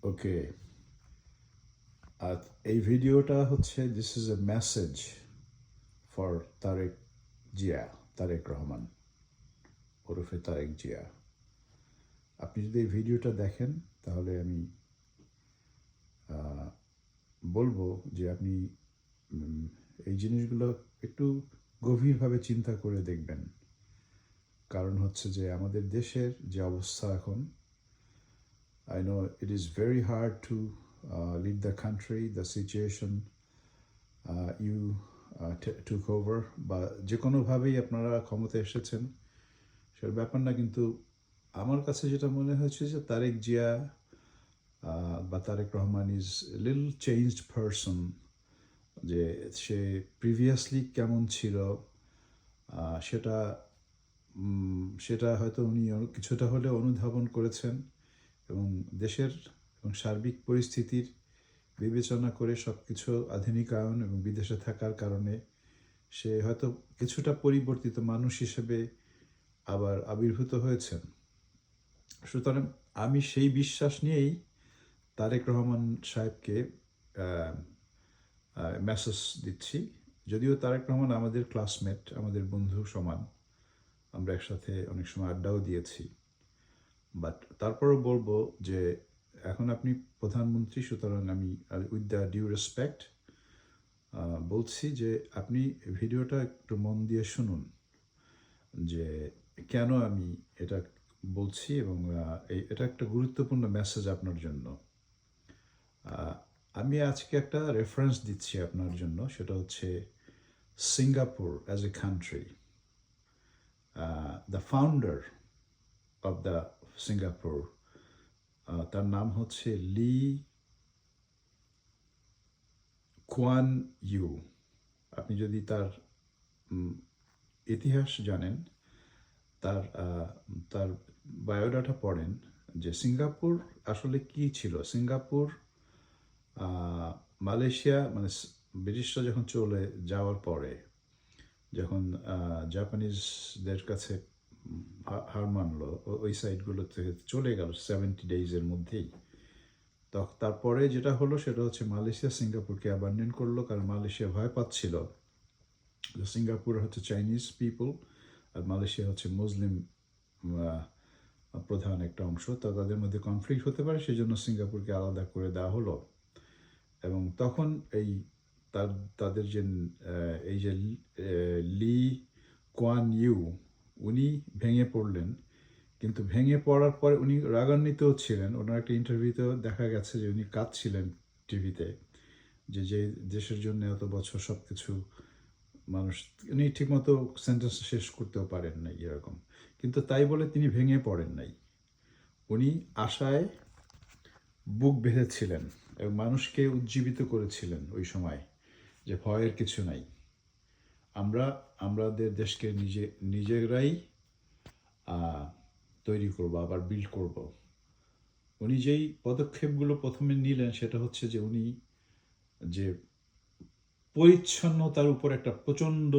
ওকে, আর এই ভিডিওটা হচ্ছে this is a message for Tarek Zia, Tarek Rahman ওরফে তারেক জিয়া। আপনি যদি এই ভিডিওটা দেখেন তাহলে আমি বলবো যে আপনি এই জিনিসগুলো একটু গভীরভাবে চিন্তা করে দেখবেন। কারণ হচ্ছে যে আমাদের দেশের যে অবস্থা এখন, I know it is very hard to lead the country, the situation you took over, বা যে কোনোভাবেই আপনারা ক্ষমতায় এসেছেন সেটার ব্যাপার না, কিন্তু আমার কাছে যেটা মনে হয়েছে যে তারেক জিয়া বা Tarek Rahman is little changed person. যে সে প্রিভিয়াসলি কেমন ছিল সেটা সেটা হয়তো উনি কিছুটা হলেও অনুধাবন করেছেন, এবং দেশের এবং সার্বিক পরিস্থিতির বিবেচনা করে সব কিছু আধুনিকায়ন এবং বিদেশে থাকার কারণে সে হয়তো কিছুটা পরিবর্তিত মানুষ হিসেবে আবার আবির্ভূত হয়েছেন। সুতরাং আমি সেই বিশ্বাস নিয়েই তারেক রহমান সাহেবকে মেসেজ দিচ্ছি। যদিও তারেক রহমান আমাদের ক্লাসমেট, আমাদের বন্ধু সমান, আমরা একসাথে অনেক সময় আড্ডাও দিয়েছি, বাট তারপরও বলবো যে এখন আপনি প্রধানমন্ত্রী, সুতরাং আমি উইথ দ্য ডিউ রেসপেক্ট বলছি যে আপনি ভিডিওটা একটু মন দিয়ে শুনুন যে কেন আমি এটা বলছি, এবং এটা একটা গুরুত্বপূর্ণ মেসেজ আপনার জন্য। আমি আজকে একটা রেফারেন্স দিচ্ছি আপনার জন্য, সেটা হচ্ছে Singapore as a country. The founder of the Singapore, তার নাম হচ্ছে লি কুয়ান ইউ। আপনি যদি তার ইতিহাস জানেন, তার তার বায়োডাটা পড়েন যে সিঙ্গাপুর আসলে কি ছিল। সিঙ্গাপুর মালয়েশিয়া, মানে ব্রিটিশরা যখন চলে যাওয়ার পরে, যখন জাপানিজদের কাছে হার মানলো, ওই সাইডগুলো থেকে চলে গেল 70 ডেজের মধ্যেই, তারপরে যেটা হলো সেটা হচ্ছে মালয়েশিয়া সিঙ্গাপুরকে অ্যাবান্ডন করলো, কারণ মালয়েশিয়া ভয় পাচ্ছিল যে সিঙ্গাপুর হচ্ছে চাইনিজ পিপল আর মালয়েশিয়া হচ্ছে মুসলিম প্রধান একটা অংশ, তাদের মধ্যে কনফ্লিক্ট হতে পারে, সেই জন্য সিঙ্গাপুরকে আলাদা করে দেওয়া হলো। এবং তখন এই তাদের যে এই যে লি কোয়ান ইউ, উনি ভেঙে পড়লেন। কিন্তু ভেঙে পড়ার পরে উনি রাগান্বিতও ছিলেন। ওনার একটা ইন্টারভিউতেও দেখা গেছে যে উনি কাঁদছিলেন টিভিতে, যে যে দেশের জন্য এত বছর সব কিছু মানুষ, উনি ঠিকমতো সেন্টেন্স শেষ করতেও পারেন নাই এরকম। কিন্তু তাই বলে তিনি ভেঙে পড়েন নাই। উনি আশায় বুক বেঁধেছিলেন এবং মানুষকে উজ্জীবিত করেছিলেন ওই সময়, যে ভয়ের কিছু নাই, আমাদের দেশকে নিজেরাই তৈরি করব, আবার বিল্ড করব। উনি যেই পদক্ষেপগুলো প্রথমে নিলেন সেটা হচ্ছে যে উনি যে পরিচ্ছন্নতার উপর একটা প্রচণ্ড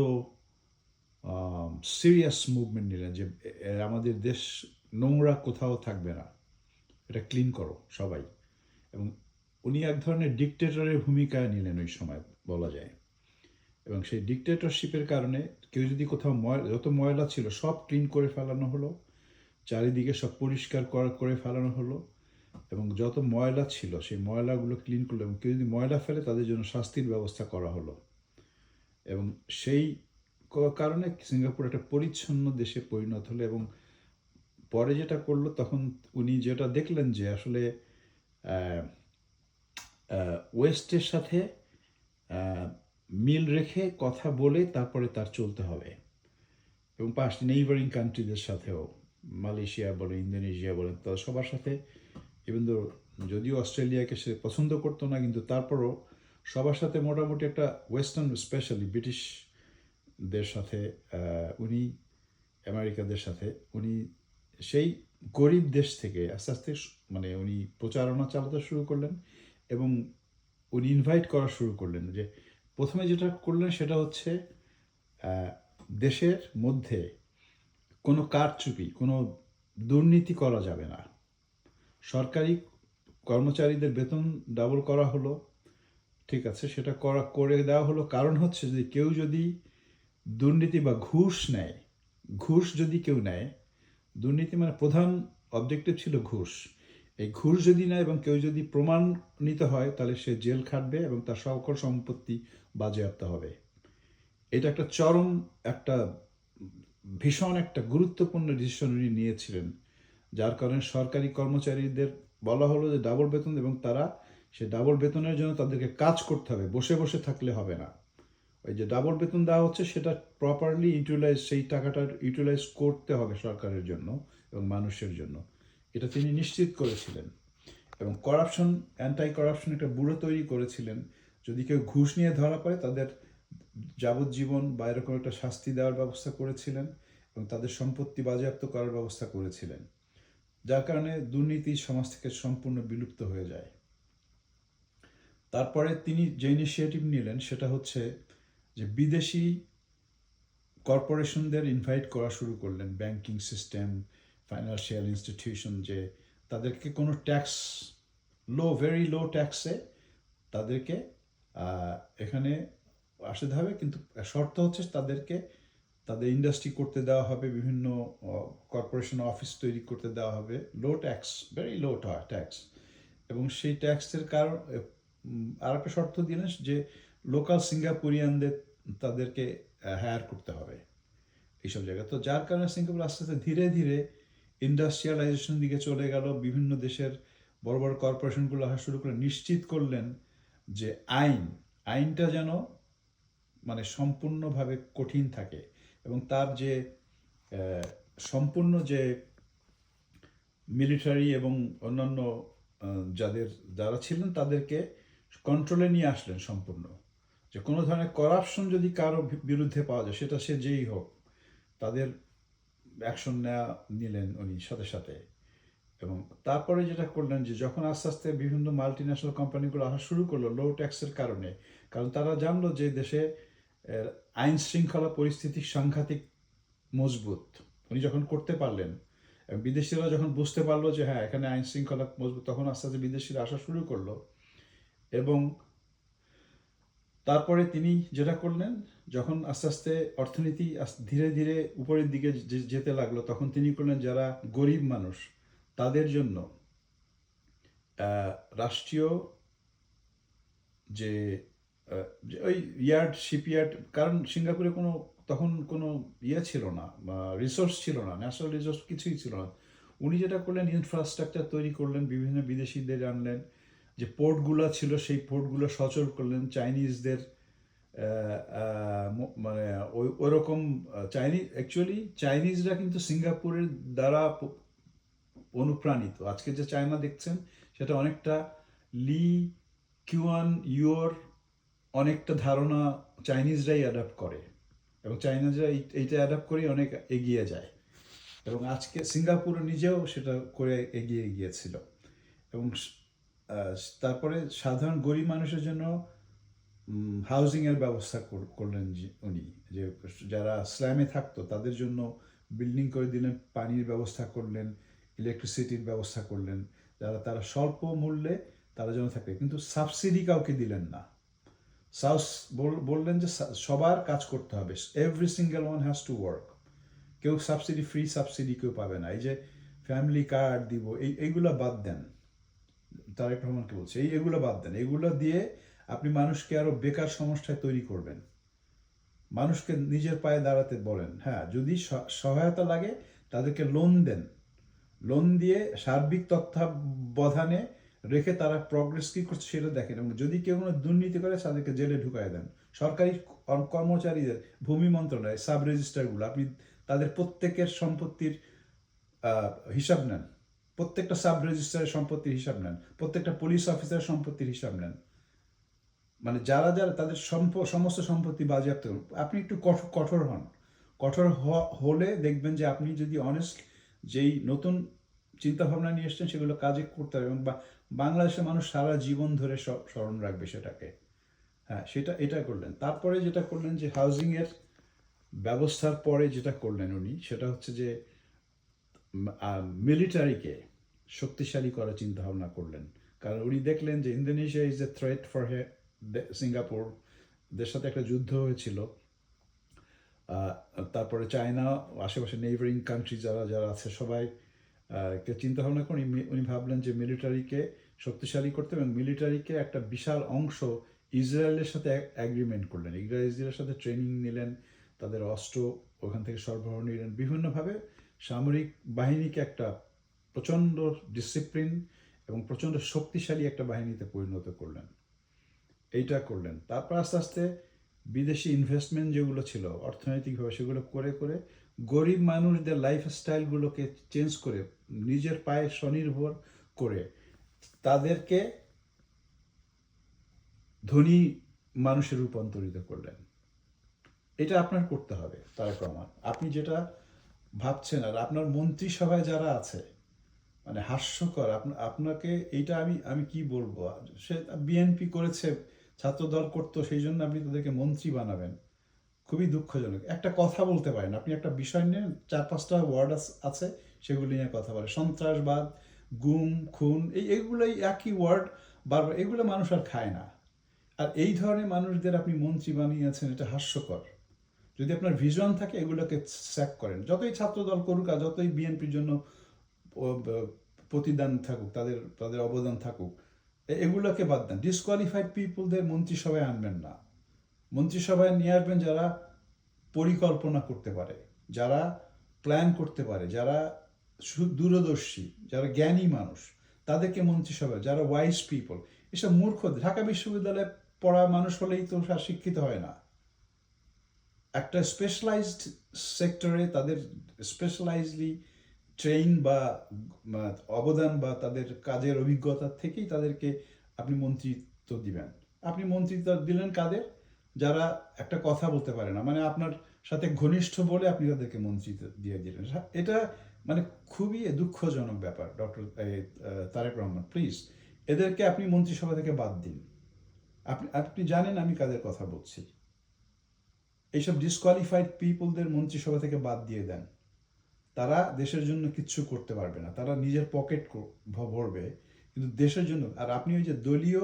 সিরিয়াস মুভমেন্ট নিলেন, যে আমাদের দেশ নোংরা কোথাও থাকবে না, এটা ক্লিন করো সবাই। এবং উনি এক ধরনের ডিকটেটরের ভূমিকায় নিলেন ওই সময় বলা যায়। এবং সেই ডিকটেটরশিপের কারণে কেউ যদি কোথাও যত ময়লা ছিল সব ক্লিন করে ফেলানো হলো, চারিদিকে সব পরিষ্কার করে ফেলানো হলো, এবং যত ময়লা ছিল সেই ময়লাগুলো ক্লিন করলো, এবং কেউ যদি ময়লা ফেলে তাদের জন্য শাস্তির ব্যবস্থা করা হলো। এবং সেই কারণে সিঙ্গাপুর একটা পরিচ্ছন্ন দেশে পরিণত হলো। এবং পরে যেটা করলো, তখন উনি যেটা দেখলেন যে আসলে ওয়েস্টের সাথে মিল রেখে কথা বলে তারপরে তার চলতে হবে, এবং পাশে নেইবারিং কান্ট্রিদের সাথেও, মালয়েশিয়া বলে, ইন্দোনেশিয়া বলেন, তাদের সবার সাথে, ইভেন দো যদিও অস্ট্রেলিয়াকে সে পছন্দ করতো না, কিন্তু তারপরও সবার সাথে মোটামুটি একটা ওয়েস্টার্ন, স্পেশালি ব্রিটিশদের সাথে উনি, আমেরিকাদের সাথে উনি সেই গরিব দেশ থেকে আস্তে আস্তে মানে উনি প্রচারণা চালাতে শুরু করলেন, এবং উনি ইনভাইট করা শুরু করলেন। যে প্রথমে যেটা করলেন সেটা হচ্ছে দেশের মধ্যে কোনো কারচুপি, কোনো দুর্নীতি করা যাবে না, সরকারি কর্মচারীদের বেতন ডাবল করা হলো, ঠিক আছে, সেটা করে দেওয়া হলো। কারণ হচ্ছে যে কেউ যদি দুর্নীতি বা ঘুষ নেয়, ঘুষ যদি কেউ নেয়, দুর্নীতি মানে প্রধান অবজেক্টিভ ছিল ঘুষ। এই ঘুষ যদি নেয় এবং কেউ যদি প্রমাণিত হয়, তাহলে সে জেল খাটবে এবং তার সকল সম্পত্তি বাজেয়াপ্ত হবে। এটা একটা চরম একটা ভীষণ একটা গুরুত্বপূর্ণ ডিসিশন উনি নিয়েছিলেন, যার কারণে সরকারি কর্মচারীদের বলা হলো যে ডাবল বেতন, এবং তারা সে ডাবল বেতনের জন্য তাদেরকে কাজ করতে হবে, বসে বসে থাকলে হবে না। ওই যে ডাবল বেতন দেওয়া হচ্ছে সেটা প্রপারলি ইউটিলাইজ, সেই টাকাটা ইউটিলাইজ করতে হবে সরকারের জন্য এবং মানুষের জন্য, এটা তিনি নিশ্চিত করেছিলেন। এবং করাপশন, অ্যান্টাই করাপশন একটা ব্যুরো তৈরি করেছিলেন। যদি কেউ ঘুষ নিয়ে ধরা পড়ে তাদের যাবজ্জীবন বা এরকম একটা শাস্তি দেওয়ার ব্যবস্থা করেছিলেন এবং তাদের সম্পত্তি বাজেয়াপ্ত করার ব্যবস্থা করেছিলেন, যার কারণে দুর্নীতি সমাজ থেকে সম্পূর্ণ বিলুপ্ত হয়ে যায়। তারপরে তিনি যে ইনিশিয়েটিভ নিলেন সেটা হচ্ছে যে বিদেশি কর্পোরেশনদের ইনভাইট করা শুরু করলেন, ব্যাংকিং সিস্টেম, ফাইন্যান্সিয়াল ইনস্টিটিউশন, যে তাদেরকে কোনো ট্যাক্স, ভেরি লো ট্যাক্সে তাদেরকে এখানে আসতে হবে, কিন্তু শর্ত হচ্ছে তাদেরকে তাদের ইন্ডাস্ট্রি করতে দেওয়া হবে, বিভিন্ন কর্পোরেশন অফিস তৈরি করতে দেওয়া হবে, লো ট্যাক্স, ভেরি লো ট্যাক্স। এবং সেই ট্যাক্সের কারণ আর একটা শর্ত দিলেন যে লোকাল সিঙ্গাপুরিয়ানদের তাদেরকে হায়ার করতে হবে এইসব জায়গায়। তো যার কারণে সিঙ্গাপুর আস্তে আস্তে ধীরে ধীরে ইন্ডাস্ট্রিয়ালাইজেশন দিকে চলে গেল। বিভিন্ন দেশের বড় বড় কর্পোরেশনগুলো আসা শুরু করে নিশ্চিত করলেন যে আইনটা যেন মানে সম্পূর্ণভাবে কঠিন থাকে এবং তার যে সম্পূর্ণ যে মিলিটারি এবং অন্যান্য যারা ছিলেন তাদেরকে কন্ট্রোলে নিয়ে আসলেন সম্পূর্ণ, যে কোনো ধরনের করাপশন যদি কারো বিরুদ্ধে পাওয়া যায়, সেটা সে যেই হোক, তাদের অ্যাকশন নিলেন উনি সাথে সাথে। এবং তারপরে যেটা করলেন যে যখন আস্তে আস্তে বিভিন্ন মাল্টি ন্যাশনাল কোম্পানিগুলো আসা শুরু করলো লো ট্যাক্সের কারণে, কারণ তারা জানলো যে দেশে আইন শৃঙ্খলা পরিস্থিতি সাংঘাতিক মজবুত, উনি যখন করতে পারলেন এবং বিদেশিরা যখন বুঝতে পারলো যে হ্যাঁ এখানে আইন শৃঙ্খলা মজবুত, তখন আস্তে আস্তে বিদেশিরা আসা শুরু করলো। এবং তারপরে তিনি যেটা করলেন, যখন আস্তে আস্তে অর্থনীতি ধীরে ধীরে উপরের দিকে যেতে লাগলো, তখন তিনি করলেন যারা গরিব মানুষ তাদের জন্য রাষ্ট্রীয় যে ওই শিপইয়ার্ড, কারণ সিঙ্গাপুরে তখন কোনো ছিল না, রিসোর্স ছিল না, ন্যাশনাল রিসোর্স কিছুই ছিল না। উনি যেটা করলেন ইনফ্রাস্ট্রাকচার তৈরি করলেন, বিভিন্ন বিদেশিদের আনলেন, যে পোর্টগুলো ছিল সেই পোর্টগুলো সচল করলেন, চাইনিজদের মানে ওইরকম চাইনিজরা কিন্তু সিঙ্গাপুরের দ্বারা অনুপ্রাণিত। আজকে যে চায়না দেখছেন সেটা অনেকটা লি কিউয়ান ইউর অনেকটা ধারণা চাইনিজরাই অ্যাডাপ্ট করে এবং চাইনিজরা এইটা অ্যাডাপ্ট করেই অনেক এগিয়ে যায়। এবং আজকে সিঙ্গাপুর নিজেও সেটা করে এগিয়ে গিয়েছিল। এবং তারপরে সাধারণ গরিব মানুষের জন্য হাউজিংয়ের ব্যবস্থা করলেন উনি, যে যারা স্ল্যামে থাকতো তাদের জন্য বিল্ডিং করে দিলেন, পানির ব্যবস্থা করলেন, ইলেকট্রিসিটির ব্যবস্থা করলেন, তারা স্বল্প মূল্যে তারা যেন থাকে, কিন্তু সাবসিডি কাউকে দিলেন না। বললেন যে সবার কাজ করতে হবে, every single one has to work, কেউ ফ্রি সাবসিডি কেউ পাবে না। এই যে ফ্যামিলি কার্ড দিব, এইগুলো বাদ দেন, তারেক রহমানকে বলছে এগুলো বাদ দেন, এগুলো দিয়ে আপনি মানুষকে আরো বেকার সমস্যায় তৈরি করবেন। মানুষকে নিজের পায়ে দাঁড়াতে বলেন, হ্যাঁ যদি সহায়তা লাগে তাদেরকে লোন দেন, লোন দিয়ে সার্বিক তত্ত্বাবধানে রেখে তারা প্রগ্রেস কি করছে সেটা দেখেন, এবং যদি কেউ কোনো দুর্নীতি করে তাদেরকে জেলে ঢুকায় দেন। সরকারি কর্মচারীদের ভূমি মন্ত্রণালয় সাব রেজিস্ট্রারগুলো, আপনি তাদের প্রত্যেকের সম্পত্তির হিসাব নেন, প্রত্যেকটা সাব রেজিস্ট্রারের সম্পত্তির হিসাব নেন, প্রত্যেকটা পুলিশ অফিসারের সম্পত্তির হিসাব নেন, মানে যারা যারা তাদের সমস্ত সম্পত্তি বাজেয়াপ্ত করুন। আপনি একটু কঠোর হন, কঠোর হলে দেখবেন যে আপনি যদি অনেস্ট যেই নতুন চিন্তাভাবনা নিয়ে এসছেন সেগুলো কাজে করতে হবে, এবং বাংলাদেশের মানুষ সারা জীবন ধরে স্মরণ রাখবে সেটাকে। হ্যাঁ, এটা করলেন। তারপরে যেটা করলেন যে হাউজিংয়ের ব্যবস্থার পরে যেটা করলেন উনি, সেটা হচ্ছে যে মিলিটারিকে শক্তিশালী করার চিন্তা ভাবনা করলেন, কারণ উনি দেখলেন যে Indonesia is a threat for Singapore, দের সাথে একটা যুদ্ধ হয়েছিল। তারপরে চায়না, আশেপাশে নেইবারিং কান্ট্রি যারা যারা আছে সবাই কে চিন্তা ভাবনা করে উনি ভাবলেন যে মিলিটারিকে শক্তিশালী করতে এবং মিলিটারিকে একটা বিশাল অংশ ইসরায়েলের সাথে অ্যাগ্রিমেন্ট করলেন, ইসরায়েলের সাথে ট্রেনিং নিলেন, তাদের অস্ত্র ওখান থেকে সরবরাহ নিলেন, বিভিন্নভাবে সামরিক বাহিনীকে একটা প্রচণ্ড ডিসিপ্লিন এবং প্রচণ্ড শক্তিশালী একটা বাহিনীতে পরিণত করলেন। এইটা করলেন। তারপর আস্তে আস্তে বিদেশি ইনভেস্টমেন্ট যেগুলো ছিল অর্থনৈতিকভাবে, সেগুলো করে করে গরিব মানুষদের লাইফস্টাইলগুলোকে চেঞ্জ করে নিজের পায়ে স্বনির্ভর করে তাদেরকে ধনী মানুষে রূপান্তরিত করলেন। এটা আপনার করতে হবে তারেক রহমান। আপনি যেটা ভাবছেন আর আপনার মন্ত্রিসভায় যারা আছে, মানে হাস্যকর। আপনাকে এইটা আমি কি বলবো, সে বিএনপি করেছে, ছাত্রদল করতো, সেই জন্য আপনি তাদেরকে মন্ত্রী বানাবেন। খুবই দুঃখজনক। একটা কথা বলতে পারেন, আপনি একটা বিষয় নিয়ে 4-5টা ওয়ার্ড আছে, সেগুলি নিয়ে কথা বলে। সন্ত্রাসবাদ, গুম, খুন, এইগুলোই একই ওয়ার্ড বারবার, এগুলো মানুষ আর খায় না। আর এই ধরনের মানুষদের আপনি মন্ত্রী বানিয়েছেন, এটা হাস্যকর। যদি আপনার ভিশন থাকে এগুলোকে স্যাক করেন। যতই ছাত্রদল করুক আর যতই বিএনপির জন্য প্রতিদান থাকুক, তাদের তাদের অবদান থাকুক, এগুলোকে বাদ দেন। ডিসকোয়ালিফাইড পিপুলদের মন্ত্রিসভায় আনবেন না। মন্ত্রিসভায় নিয়ে আসবেন যারা পরিকল্পনা করতে পারে, যারা প্ল্যান করতে পারে, যারা দূরদর্শী, যারা জ্ঞানী মানুষ, তাদেরকে মন্ত্রিসভায়, যারা ওয়াইজ পিপল। এসব মূর্খ ঢাকা বিশ্ববিদ্যালয়ে পড়া মানুষ হলেই তো আর শিক্ষিত হয় না। একটা স্পেশালাইজড সেক্টরে তাদের স্পেশালাইজলি ট্রেন বা অবদান বা তাদের কাজের অভিজ্ঞতা থেকেই তাদেরকে আপনি মন্ত্রিত্ব দিবেন। আপনি মন্ত্রিত্ব দিলেন কাদের? যারা একটা কথা বলতে পারে না, মানে আপনার সাথে ঘনিষ্ঠ বলে আপনি তাদেরকে মন্ত্রিত্ব দিয়ে দিলেন। এটা মানে খুবই দুঃখজনক ব্যাপার। ডক্টর তারেক রহমান, প্লিজ এদেরকে আপনি মন্ত্রিসভা থেকে বাদ দিন। আপনি জানেন আমি কাদের কথা বলছি। এইসব ডিসকোয়ালিফাইড পিপলদের মন্ত্রিসভা থেকে বাদ দিয়ে দেন। তারা দেশের জন্য কিচ্ছু করতে পারবে না, তারা নিজের পকেট ভরবে, কিন্তু দেশের জন্য। আর আপনি ওই যে দলীয়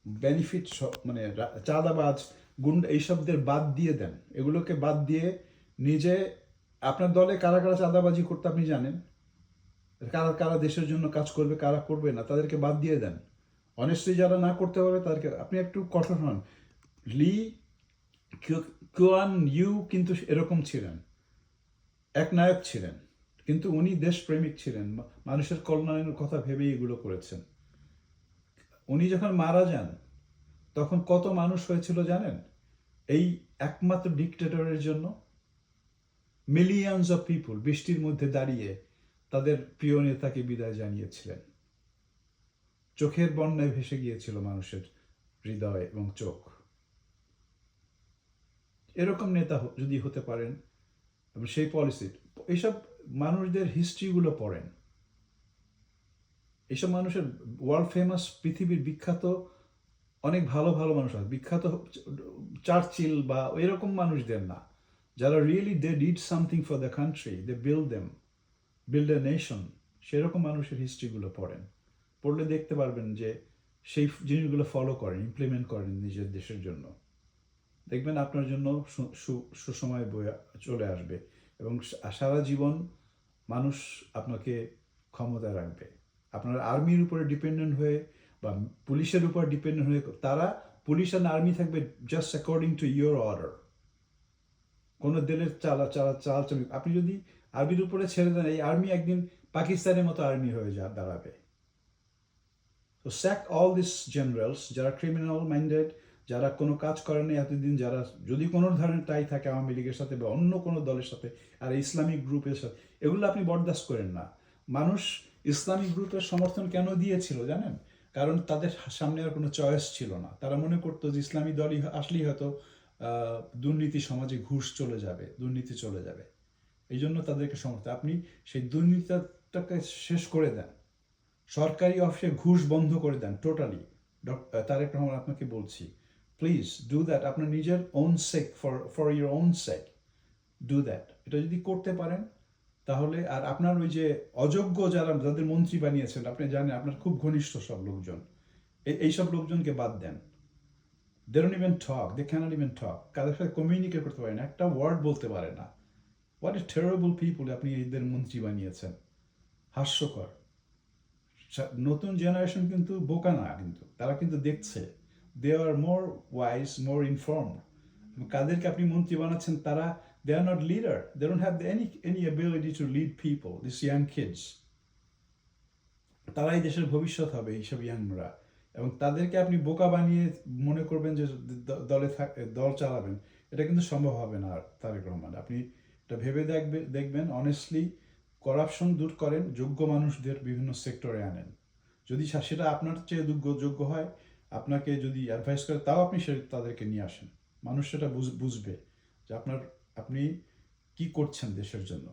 বেনিফিট, মানে চাঁদাবাজ, গুন্ডা, এইসবদের বাদ দিয়ে দেন। এগুলোকে বাদ দিয়ে নিজে, আপনার দলে কারা কারা চাঁদাবাজি করতে আপনি জানেন, কারা কারা দেশের জন্য কাজ করবে, কারা করবে না, তাদেরকে বাদ দিয়ে দেন। অনেস্টলি যারা না করতে পারবে তাদেরকে আপনি একটু কঠোর হন। লি কুয়ান ইউ কিন্তু এরকম ছিলেন, এক নায়ক ছিলেন, কিন্তু উনি দেশপ্রেমিক ছিলেন, মানুষের কল্যাণের কথা ভেবেই এগুলো করেছেন। উনি যখন মারা যান তখন কত মানুষ হয়েছিল জানেন? এই একমাত্র ডিক্টেটরের জন্য মিলিয়নস অফ পিপুল বৃষ্টির মধ্যে দাঁড়িয়ে তাদের প্রিয় নেতাকে বিদায় জানিয়েছিলেন। চোখের বন্যায় ভেসে গিয়েছিল মানুষের হৃদয় এবং চোখ। এরকম নেতা যদি হতে পারেন এবং সেই পলিসি, এইসব মানুষদের হিস্ট্রিগুলো পড়েন। এইসব মানুষের ওয়ার্ল্ড ফেমাস, পৃথিবীর বিখ্যাত অনেক ভালো ভালো মানুষ আছে, বিখ্যাত চার্চিল বা এরকম মানুষদের না, যারা really they did something for the country, they build a nation, সেরকম মানুষের হিস্ট্রিগুলো পড়েন। পড়লে দেখতে পারবেন যে সেই জিনিসগুলো ফলো করেন, ইমপ্লিমেন্ট করেন নিজের দেশের জন্য। দেখবেন আপনার জন্য সুসময় বয়ে চলে আসবে এবং সারা জীবন মানুষ আপনাকে ক্ষমতায় রাখবে। আপনার আর্মির উপরে ডিপেন্ডেন্ট হয়ে বা পুলিশের উপর ডিপেন্ডেন্ট হয়ে, তারা পুলিশ আর আর্মি থাকবে just according to your order. কোনো দেশের চাল আপনি যদি আর্মির উপরে ছেড়ে দেন, এই আর্মি একদিন পাকিস্তানের মতো আর্মি হয়ে দাঁড়াবে। তো স্যাক অল দিস জেনারেলস, যারা ক্রিমিনাল মাইন্ডেড, যারা কোনো কাজ করেন না এতদিন, যারা যদি কোনো ধরনের টাই থাকে আওয়ামী লীগের সাথে বা অন্য কোনো দলের সাথে আর ইসলামিক গ্রুপের সাথে, এগুলো আপনি বরদাস্ত করেন না। মানুষ ইসলামিক গ্রুপের সমর্থন কেন দিয়েছিল জানেন? কারণ তাদের সামনে আর কোনো চয়েস ছিল না। তারা মনে করতো যে ইসলামী দলই আসলেই হয়তো দুর্নীতি, সমাজে ঘুষ চলে যাবে, দুর্নীতি চলে যাবে, এই জন্য তাদেরকে সমর্থন। আপনি সেই দুর্নীতিটাকে শেষ করে দেন, সরকারি অফিসে ঘুষ বন্ধ করে দেন টোটালি। তারেক রহমান, আপনাকে বলছি, প্লিজ ডু দ্যাট। আপনার নিজের own sake, for your own sake do that. এটা যদি করতে পারেন তাহলে আর আপনার ওই যে অযোগ্য যারা যাদের মন্ত্রী বানিয়েছেন, আপনি জানেন আপনার খুব ঘনিষ্ঠ সব লোকজন, এইসব লোকজনকে বাদ দেন। They don't even talk, they can't even talk, কাদের সাথে কমিউনিকেট করতে পারে না, একটা ওয়ার্ড বলতে পারে না। হোয়াট এ টেরিবল পিপুল আপনি এদের মন্ত্রী বানিয়েছেন। হাস্যকর। নতুন জেনারেশন কিন্তু বোকা না, কিন্তু তারা কিন্তু দেখছে, দে আর মোর ওয়াইজ, মোর ইনফর্মড। কাদেরকে আপনি মন্ত্রী বানাচ্ছেন তারা, they are not leader, they don't have any ability to lead people, this young kids. তারাই দেশের ভবিষ্যৎ হবে, এইসব ইয়াংরা। এবং তাদেরকে আপনি বোকা বানিয়ে মনে করবেন যে দল চালাবেন, এটা কিন্তু সম্ভব হবে না। তারেক রহমান, আপনি এটা ভেবে দেখবেন অনেস্টলি। করাপশন দূর করেন, যোগ্য মানুষদের বিভিন্ন সেক্টরে আনেন। যদি সেটা আপনার চেয়ে যোগ্য হয়, আপনাকে যদি অ্যাডভাইস করে, তাও আপনি তাদেরকে নিয়ে আসেন। মানুষ সেটা বুঝবে যে আপনি কি করছেন দেশের জন্য।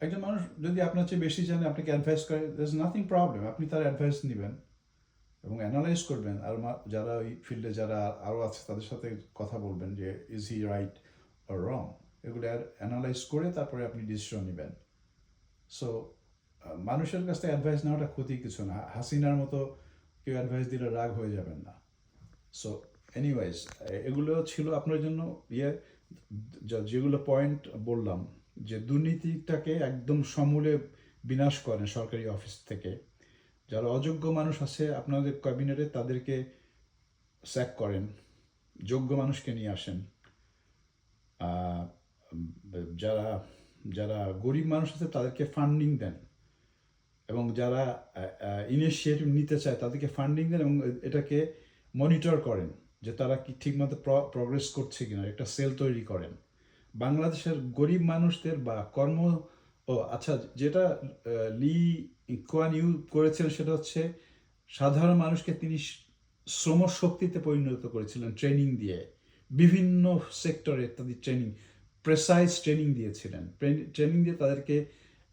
একজন মানুষ যদি আপনার চেয়ে বেশি জানে, আপনাকে অ্যাডভাইস করে, দ্যার ইজ নাথিং প্রবলেম, আপনি তার অ্যাডভাইস নেবেন এবং অ্যানালাইজ করবেন। আর যারা ওই ফিল্ডে যারা আরও আছে তাদের সাথে কথা বলবেন যে is he write or wrong, এগুলো অ্যানালাইজ করে তারপরে আপনি ডিসিশন নেবেন। সো মানুষের কাছ থেকে অ্যাডভাইস নেওয়াটা ক্ষতি কিছু না। হাসিনার মতো কেউ অ্যাডভাইস দিলে রাগ হয়ে যাবেন না। সো এনিওয়াইজ, এগুলো ছিল আপনার জন্য যেগুলো পয়েন্ট বললাম, যে দুর্নীতিটাকে একদম সমূলে বিনাশ করেন সরকারি অফিস থেকে। যারা অযোগ্য মানুষ আছে আপনাদের ক্যাবিনেটে, তাদেরকে স্যাক করেন, যোগ্য মানুষকে নিয়ে আসেন। যারা যারা গরিব মানুষ আছে তাদেরকে ফান্ডিং দেন, এবং যারা ইনিশিয়েটিভ নিতে চায় তাদেরকে ফান্ডিং দেন, এবং এটাকে মনিটর করেন যে তারা কি ঠিকমতো প্রগ্রেস করছে কিনা, একটা সেল তৈরি করেন। বাংলাদেশের গরিব মানুষদের বা আচ্ছা, যেটা লি কুয়ান ইউ করেছিলেন সেটা হচ্ছে সাধারণ মানুষকে তিনি শ্রম শক্তিতে পরিণত করেছিলেন ট্রেনিং দিয়ে। বিভিন্ন সেক্টরে তাদের প্রেসাইজ ট্রেনিং দিয়েছিলেন। ট্রেনিং দিয়ে তাদেরকে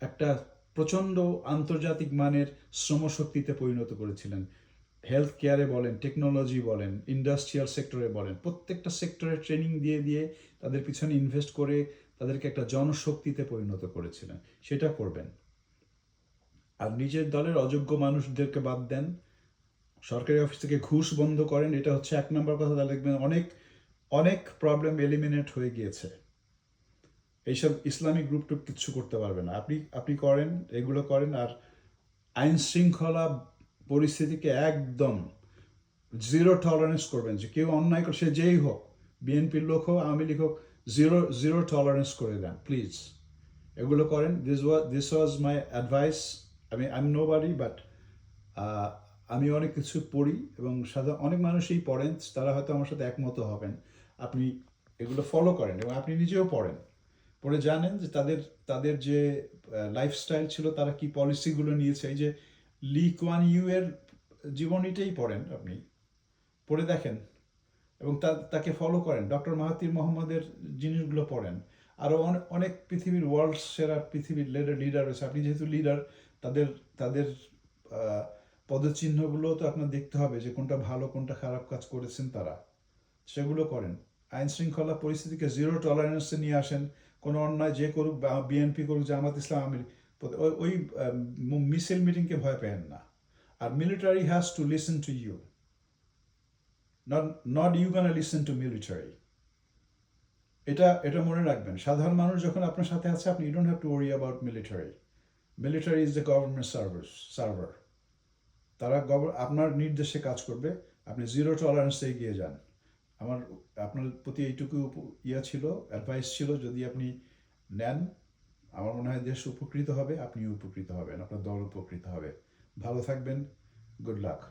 একটা প্রচণ্ড আন্তর্জাতিক মানের শ্রমশক্তিতে পরিণত করেছিলেন। হেলথ কেয়ারে বলেন, টেকনোলজি বলেন, ইন্ডাস্ট্রিয়াল সেক্টরে বলেন, প্রত্যেকটা সেক্টরে ট্রেনিং দিয়ে তাদের পিছনে ইনভেস্ট করে তাদেরকে একটা জনশক্তিতে পরিণত করেছিলেন। সেটা করবেন। আর নিজের দলের অযোগ্য মানুষদেরকে বাদ দেন, সরকারি অফিস থেকে ঘুষ বন্ধ করেন, এটা হচ্ছে 1 নম্বর কথা। তাহলে দেখবেন অনেক প্রবলেম এলিমিনেট হয়ে গিয়েছে। এইসব ইসলামিক গ্রুপ টুপ কিচ্ছু করতে পারবে না। আপনি করেন, এগুলো করেন। আর আইন শৃঙ্খলা পরিস্থিতিকে একদম জিরো টলারেন্স করবেন, যে কেউ অন্যায় করে, সে যেই হোক, বিএনপির লোক হোক, আওয়ামী লীগ হোক, জিরো টলারেন্স করে দেন প্লিজ। এগুলো করেন। This was my advice. I am nobody, but আমি অনেক কিছু পড়ি, এবং অনেক মানুষই পড়েন, তারা হয়তো আমার সাথে একমত হবেন। আপনি এগুলো ফলো করেন এবং আপনি নিজেও পড়েন, পড়ে জানেন যে তাদের যে লাইফস্টাইল ছিল, তারা কি পলিসিগুলো নিয়েছে। এই যে লি কুয়ান ইউ এর জীবনীটাই পড়েন, আপনি পড়ে দেখেন এবং তাকে ফলো করেন। ডক্টর মাহাথির মোহাম্মদের জিনিসগুলো পড়েন। আরও অনেক পৃথিবীর ওয়ার্ল্ড সেরা পৃথিবীর লিডার রয়েছে। আপনি যেহেতু লিডার, তাদের পদচিহ্নগুলো তো আপনার দেখতে হবে যে কোনটা ভালো কোনটা খারাপ কাজ করেছেন তারা, সেগুলো করেন। আইন শৃঙ্খলা পরিস্থিতিকে জিরো টলারেন্সে নিয়ে আসেন। কোনো অন্যায় যে করুক, বিএনপি করুক, জামাত ইসলাম, আমির, ওই মিছিল মিটিংকে ভয় পেয়েন না। আর military has to listen to you, not you gonna listen to military. এটা মনে রাখবেন। সাধারণ মানুষ যখন আপনার সাথে আছে, আপনি you don't have to worry about military. Military is the government server. তারা আপনার নির্দেশে কাজ করবে। আপনি জিরো টলারেন্সে এগিয়ে যান। আপনার প্রতি এইটুকু ছিল, অ্যাডভাইস ছিল। যদি আপনি নেন, আমার মনে হয় দেশ উপকৃত হবে, আপনিও উপকৃত হবেন, আপনার দল উপকৃত হবে। ভালো থাকবেন। Good luck.